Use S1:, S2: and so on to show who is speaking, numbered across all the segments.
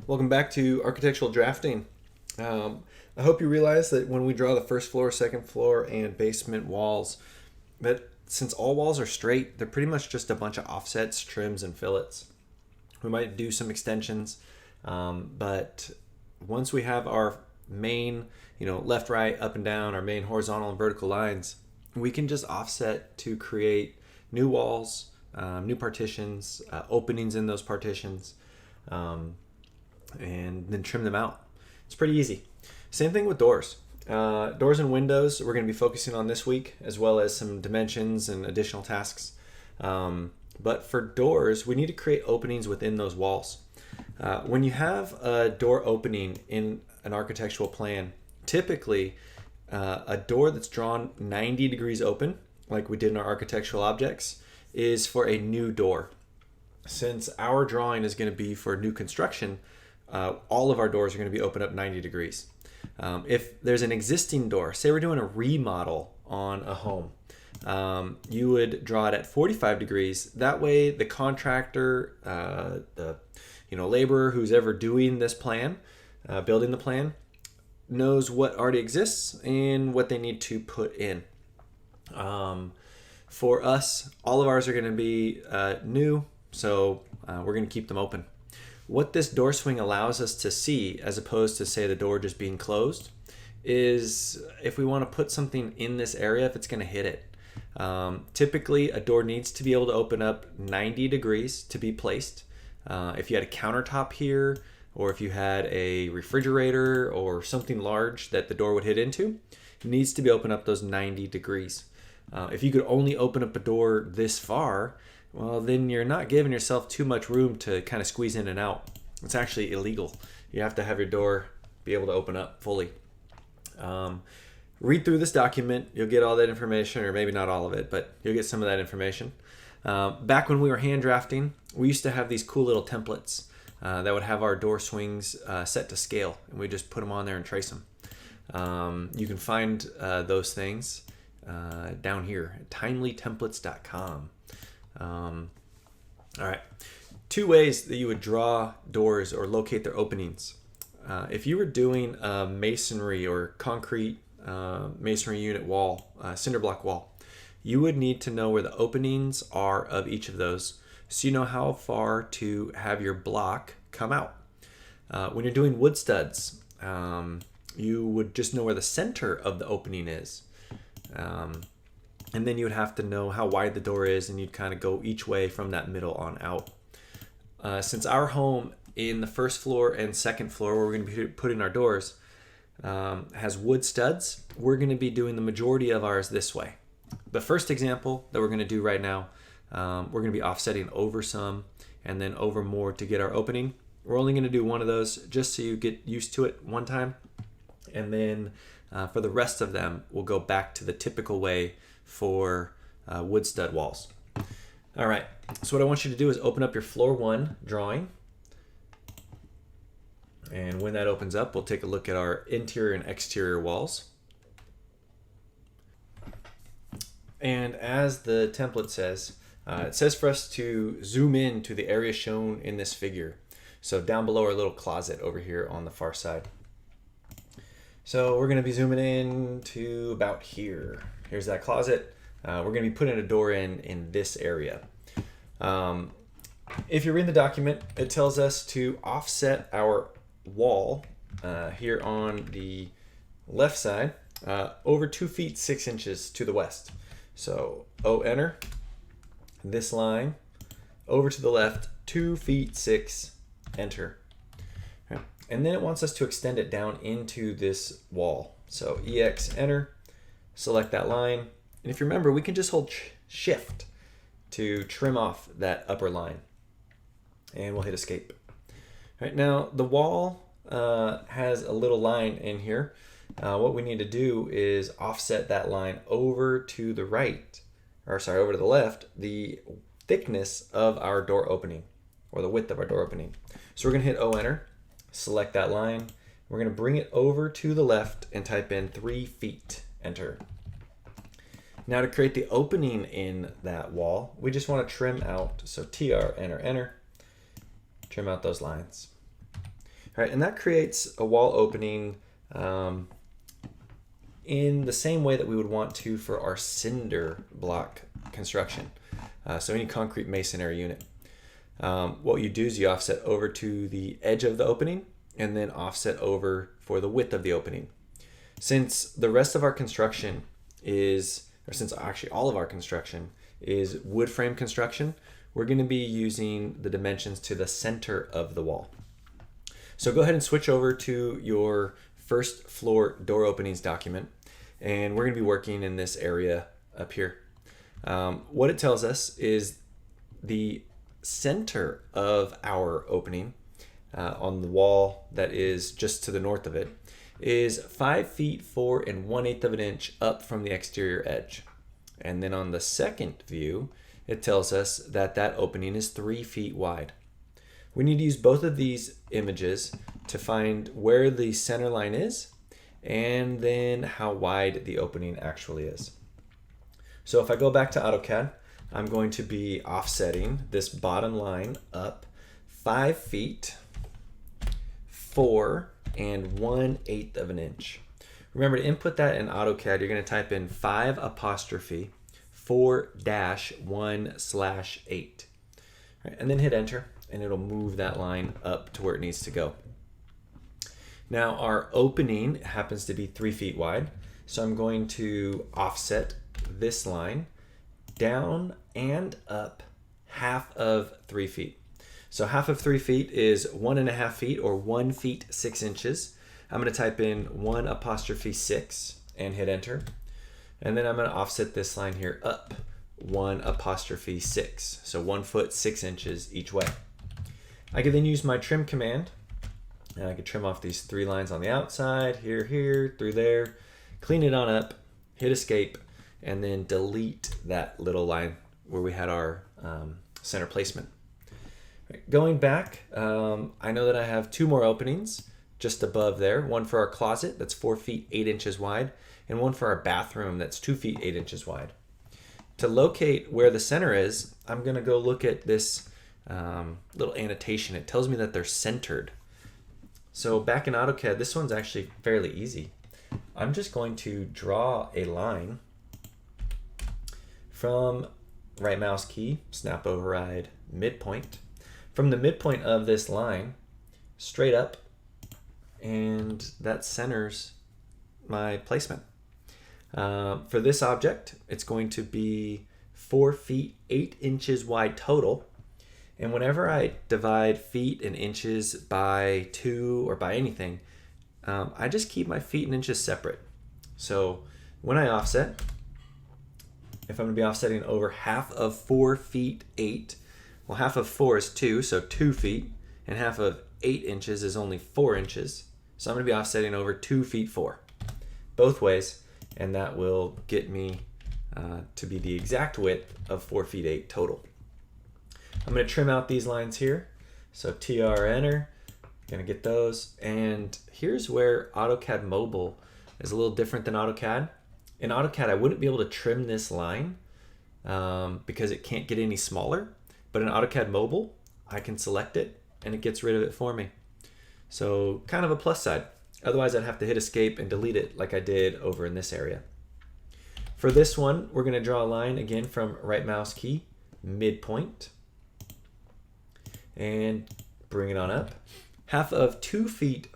S1: Welcome back to architectural drafting. I hope you realize that when we draw the first floor, second floor, and basement walls, that since all walls are straight, they're pretty much just a bunch of offsets, trims, and fillets. We might do some extensions, but once we have our main, left, right, up and down, our main horizontal and vertical lines, we can just offset to create new walls, new partitions, openings in those partitions. And then trim them out. It's pretty easy. Same thing with doors. Doors and windows we're going to be focusing on this week, as well as some dimensions and additional tasks. But for doors, we need to create openings within those walls. When you have a door opening in an architectural plan, typically a door that's drawn 90 degrees open, like we did in our architectural objects, is for a new door. Since our drawing is going to be for new construction, all of our doors are going to be open up 90 degrees. If there's an existing door, say we're doing a remodel on a home, you would draw it at 45 degrees. That way the contractor, the laborer who's ever doing this plan, building the plan, knows what already exists and what they need to put in. For us, all of ours are going to be new, so we're going to keep them open. What this door swing allows us to see, as opposed to, say, the door just being closed, is if we want to put something in this area, if it's going to hit it. Typically, a door needs to be able to open up 90 degrees to be placed. If you had a countertop here, or if you had a refrigerator or something large that the door would hit into, it needs to be open up those 90 degrees. If you could only open up a door this far, well, then you're not giving yourself too much room to kind of squeeze in and out. It's actually illegal. You have to have your door be able to open up fully. Read through this document. You'll get all that information, or maybe not all of it, but you'll get some of that information. Back when we were hand drafting, we used to have these cool little templates that would have our door swings set to scale, and we just put them on there and trace them. You can find those things down here at timelytemplates.com. All right, two ways that you would draw doors or locate their openings. If you were doing a masonry or concrete masonry unit wall, cinder block wall, you would need to know where the openings are of each of those, so you know how far to have your block come out. When you're doing wood studs, you would just know where the center of the opening is. And then you would have to know how wide the door is, and you'd kind of go each way from that middle on out. Since our home in the first floor and second floor, where we're going to be putting our doors, has wood studs, we're going to be doing the majority of ours this way. The first example that we're going to do right now, we're going to be offsetting over some and then over more to get our opening. We're only going to do one of those just so you get used to it one time. And then for the rest of them, we'll go back to the typical way for wood stud walls. All right, so what I want you to do is open up your floor one drawing. And when that opens up, we'll take a look at our interior and exterior walls. And as the template says, it says for us to zoom in to the area shown in this figure. So down below our little closet over here on the far side. So we're going to be zooming in to about here. Here's that closet. We're going to be putting a door in this area. If you read the document, it tells us to offset our wall here on the left side over 2 feet 6 inches to the west. So enter this line over to the left 2 feet 6, enter. And then it wants us to extend it down into this wall. So EX, enter, select that line. And if you remember, we can just hold shift to trim off that upper line. And we'll hit escape. All right, now the wall has a little line in here. What we need to do is offset that line over to the right, or sorry, over to the left, the thickness of our door opening, or the width of our door opening. So we're gonna hit enter. Select that line. We're going to bring it over to the left and type in 3 feet, enter. Now to create the opening in that wall, we just want to trim out, so TR, enter, trim out those lines. All right, and that creates a wall opening in the same way that we would want to for our cinder block construction. So any concrete masonry unit. What you do is you offset over to the edge of the opening and then offset over for the width of the opening. Since the rest of our construction is, or since actually all of our construction is wood frame construction, we're going to be using the dimensions to the center of the wall. So go ahead and switch over to your first floor door openings document, and we're going to be working in this area up here. What it tells us is the center of our opening on the wall that is just to the north of it is 5 feet 4 1/8 of an inch up from the exterior edge. And then on the second view, it tells us that that opening is 3 feet wide. We need to use both of these images to find where the center line is and then how wide the opening actually is. So if I go back to AutoCAD, I'm going to be offsetting this bottom line up 5 feet 4 1/8 of an inch. Remember, to input that in AutoCAD, you're going to type in 5'4-1/8. Right, and then hit enter, and it'll move that line up to where it needs to go. Now our opening happens to be 3 feet wide, so I'm going to offset this line down and up half of 3 feet. So half of 3 feet is 1.5 feet, or 1 feet 6 inches. I'm going to type in 1'6 and hit enter. And then I'm going to offset this line here up 1'6. So 1 foot 6 inches each way. I can then use my trim command, and I can trim off these 3 lines on the outside, here, through there, clean it on up, hit escape, and then delete that little line where we had our center placement. Right, going back, I know that I have 2 more openings just above there. One for our closet that's 4 feet 8 inches wide, and one for our bathroom that's 2 feet 8 inches wide. To locate where the center is, I'm going to go look at this little annotation. It tells me that they're centered. So back in AutoCAD, this one's actually fairly easy. I'm just going to draw a line from right mouse key, snap override, midpoint. From the midpoint of this line, straight up, and that centers my placement. For this object, it's going to be 4 feet 8 inches wide total. And whenever I divide feet and inches by 2 or by anything, I just keep my feet and inches separate. So when I offset, if I'm going to be offsetting over half of 4 feet 8, well, half of 4 is 2, so 2 feet, and half of 8 inches is only 4 inches. So I'm going to be offsetting over 2 feet 4, both ways, and that will get me to be the exact width of 4 feet 8 total. I'm going to trim out these lines here. So TR enter, going to get those. And here's where AutoCAD Mobile is a little different than AutoCAD. In AutoCAD, I wouldn't be able to trim this line because it can't get any smaller. But in AutoCAD Mobile, I can select it and it gets rid of it for me. So kind of a plus side. Otherwise, I'd have to hit escape and delete it like I did over in this area. For this one, we're going to draw a line again from right mouse key, midpoint, and bring it on up. Half of 2 feet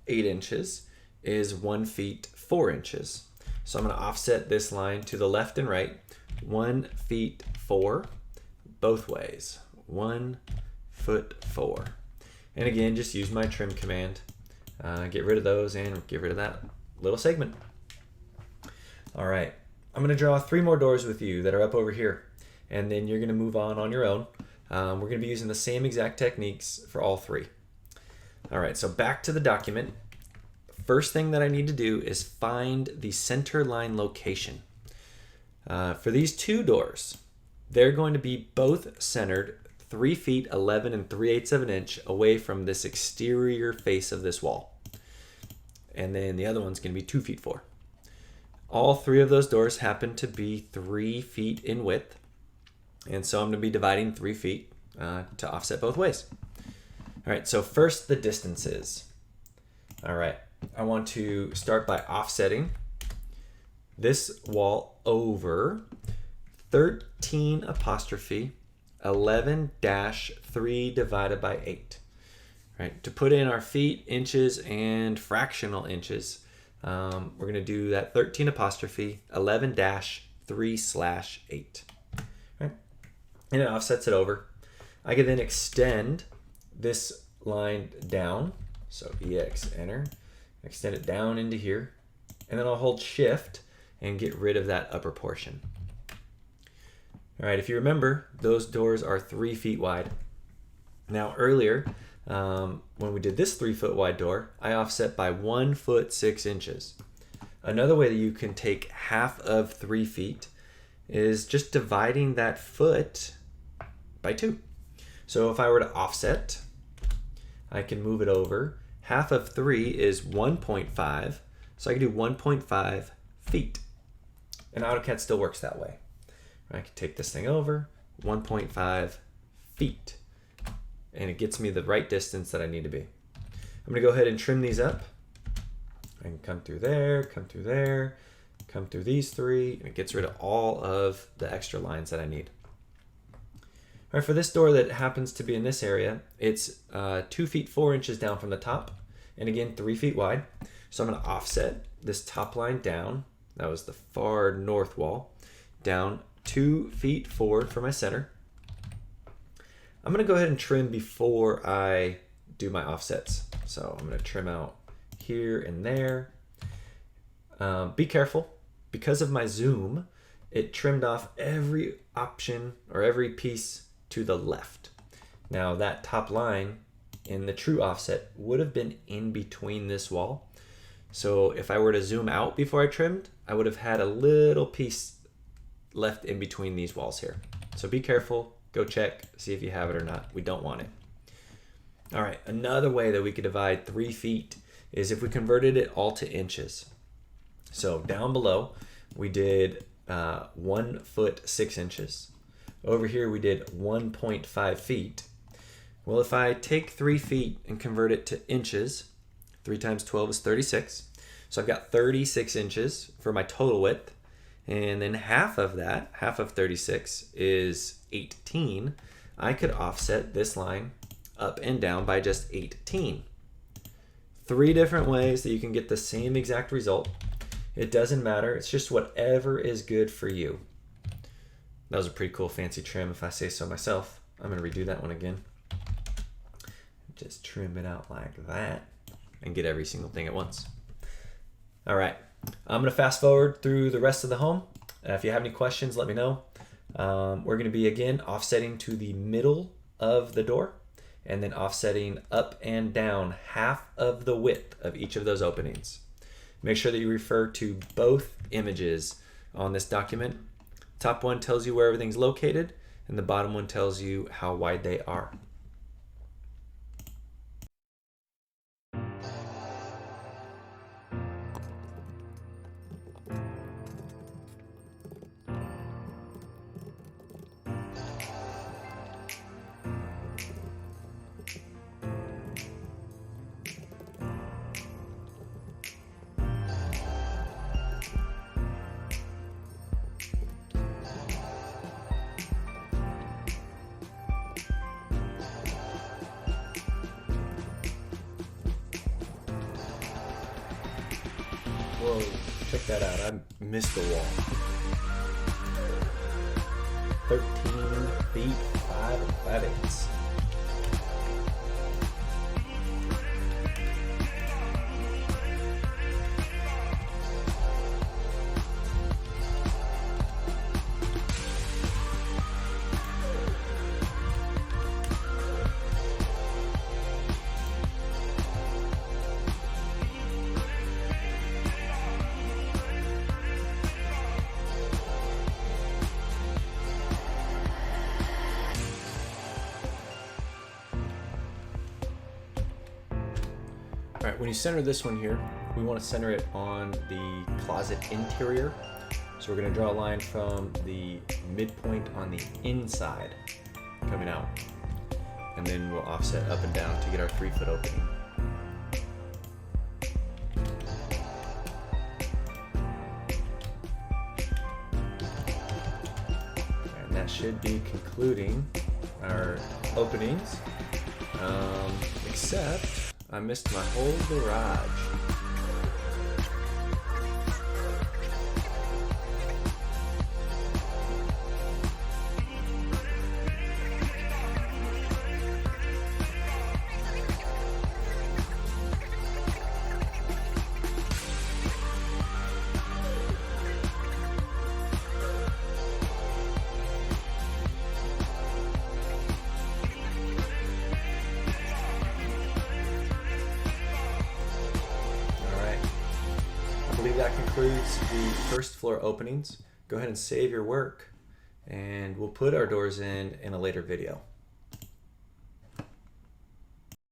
S1: 8 inches is 1 feet 4 inches. So I'm going to offset this line to the left and right, 1 feet 4, both ways, 1 foot 4. And again, just use my trim command, get rid of those and get rid of that little segment. All right, I'm going to draw 3 more doors with you that are up over here, and then you're going to move on your own. We're going to be using the same exact techniques for all 3. All right, so back to the document. First thing that I need to do is find the center line location. For these 2 doors, they're going to be both centered 3 feet 11 3/8 of an inch away from this exterior face of this wall. And then the other one's going to be 2 feet 4. All 3 of those doors happen to be 3 feet in width. And so I'm going to be dividing 3 feet to offset both ways. All right, so first the distances. All right, I want to start by offsetting this wall over 13 apostrophe 11-3 divided by 8. Right, to put in our feet, inches, and fractional inches, we're going to do that 13 apostrophe 11-3/8. Right, and it offsets it over. I can then extend this line down. So EX, enter, extend it down into here, and then I'll hold shift and get rid of that upper portion. All right, if you remember, those doors are 3 feet wide. Now earlier, when we did this 3 foot wide door, I offset by 1 foot 6 inches. Another way that you can take half of 3 feet is just dividing that foot by 2. So if I were to offset, I can move it over. Half of 3 is 1.5, so I can do 1.5 feet. And AutoCAD still works that way. I can take this thing over, 1.5 feet, and it gets me the right distance that I need to be. I'm gonna go ahead and trim these up. I can come through there, come through there, come through these 3, and it gets rid of all of the extra lines that I need. All right, for this door that happens to be in this area, it's 2 feet 4 inches down from the top, and again 3 feet wide. So I'm going to offset this top line down. That was the far north wall, down 2 feet forward for my center. I'm going to go ahead and trim before I do my offsets. So I'm going to trim out here and there. Be careful, because of my zoom, it trimmed off every option or every piece to the left. Now that top line in the true offset would have been in between this wall. So if I were to zoom out before I trimmed, I would have had a little piece left in between these walls here. So be careful, go check, see if you have it or not. We don't want it. All right, another way that we could divide 3 feet is if we converted it all to inches. So down below, we did 1 foot 6 inches. Over here we did 1.5 feet. Well, if I take 3 feet and convert it to inches, 3 times 12 is 36. So I've got 36 inches for my total width. And then half of that, half of 36 is 18. I could offset this line up and down by just 18. 3 different ways that you can get the same exact result. It doesn't matter. It's just whatever is good for you. That was a pretty cool fancy trim if I say so myself. I'm going to redo that one again. Just trim it out like that and get every single thing at once. All right, I'm going to fast forward through the rest of the home. If you have any questions, let me know. We're going to be again offsetting to the middle of the door and then offsetting up and down half of the width of each of those openings. Make sure that you refer to both images on this document. Top one tells you where everything's located, and the bottom one tells you how wide they are. Whoa, check that out. I missed the wall. 13 feet 5 5/8. All right, when you center this one here, we want to center it on the closet interior. So we're going to draw a line from the midpoint on the inside coming out. And then we'll offset up and down to get our 3 foot opening. should be concluding our openings. Except I missed my whole garage. I believe that concludes the first floor openings. Go ahead and save your work, and we'll put our doors in a later video.